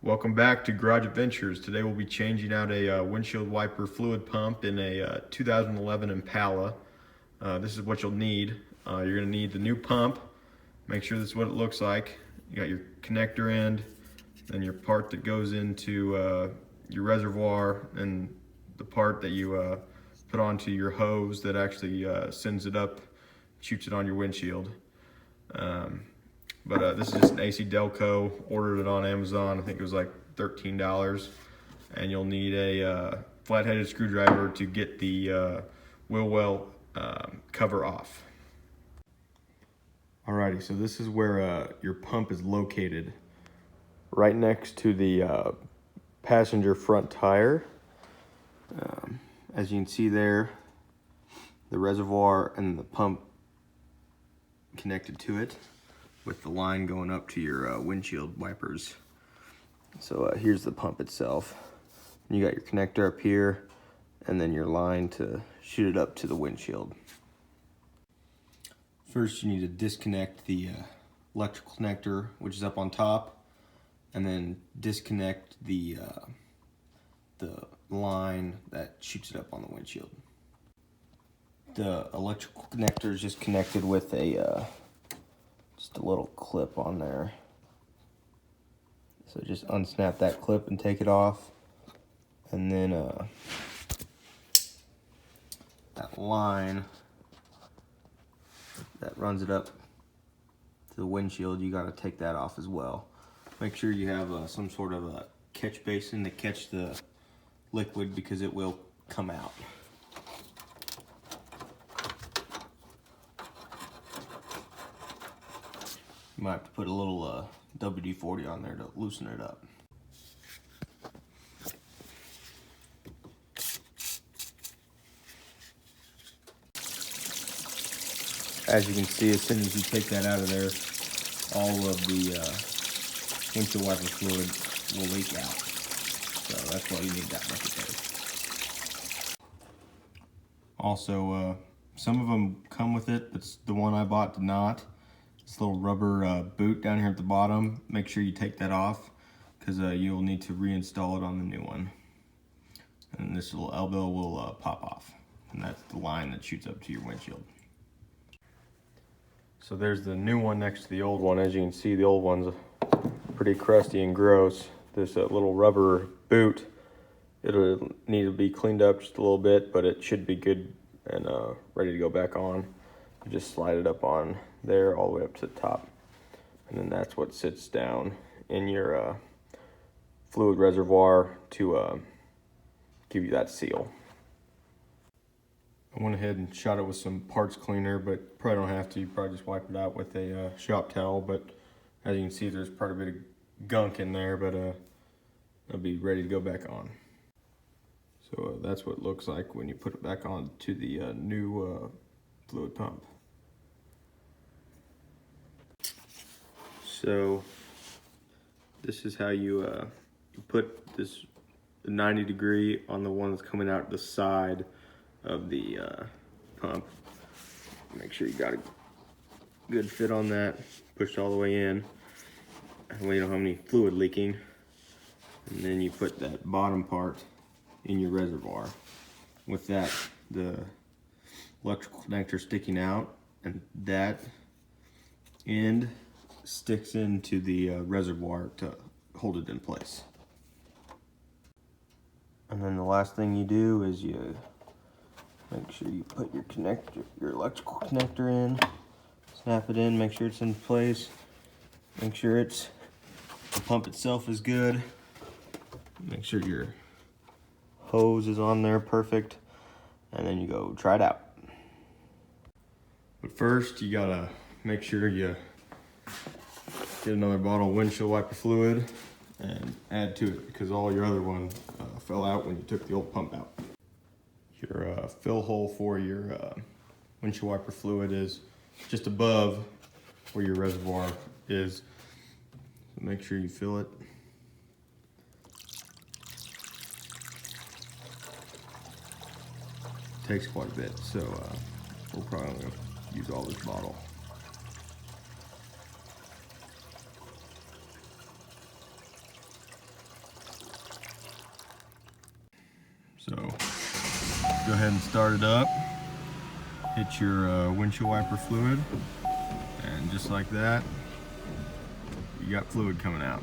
Welcome back to Garage Adventures. Today we'll be changing out a windshield wiper fluid pump in a 2011 Impala. This is what you'll need. You're going to need the new pump. Make sure this is what it looks like. You got your connector end, then your part that goes into your reservoir, and the part that you put onto your hose that actually sends it up, shoots it on your windshield. But this is just an acdelco. Ordered it on Amazon. I think it was like $13. And you'll need a flat-headed screwdriver to get the wheel well cover off. Alrighty, so this is where your pump is located. Right next to the passenger front tire. As you can see there, the reservoir and the pump connected to it, with the line going up to your windshield wipers. So here's the pump itself. You got your connector up here, and then your line to shoot it up to the windshield. First, you need to disconnect the electrical connector, which is up on top, and then disconnect the line that shoots it up on the windshield. The electrical connector is just connected with a just a little clip on there. So just unsnap that clip and take it off. And then that line that runs it up to the windshield, you got to take that off as well. Make sure you have some sort of a catch basin to catch the liquid, because it will come out. You might have to put a little WD-40 on there to loosen it up. As you can see, as soon as you take that out of there, all of the windshield wiper fluid will leak out. So that's why you need that bucket there. Also, some of them come with it, but the one I bought did not. This little rubber boot down here at the bottom, make sure you take that off, because you'll need to reinstall it on the new one. And this little elbow will pop off, and that's the line that shoots up to your windshield. So there's the new one next to the old one. As you can see, the old one's pretty crusty and gross. This little rubber boot, it'll need to be cleaned up just a little bit, but it should be good and ready to go back on. You just slide it up on there all the way up to the top, and then that's what sits down in your fluid reservoir to give you that seal. I went ahead and shot it with some parts cleaner, but probably don't have to. You probably just wipe it out with a shop towel. But as you can see, there's quite a bit of gunk in there, but it'll be ready to go back on. So that's what it looks like when you put it back on to the new fluid pump. So this is how you put this 90 degree on the one that's coming out the side of the pump. Make sure you got a good fit on that, pushed all the way in. That way you don't have any fluid leaking. And then you put that bottom part in your reservoir. With that, the electrical connector sticking out, and that end sticks into the reservoir to hold it in place. And then the last thing you do is you make sure you put your electrical connector in, snap it in, make sure it's in place, make sure the pump itself is good, make sure your hose is on there perfect, and then you go try it out. But first, you gotta make sure you get another bottle of windshield wiper fluid and add to it, because all your other one fell out when you took the old pump out. Your fill hole for your windshield wiper fluid is just above where your reservoir is. So make sure you fill it. Takes quite a bit, so we're probably going to use all this bottle. So go ahead and start it up. Hit your windshield wiper fluid, and just like that, you got fluid coming out.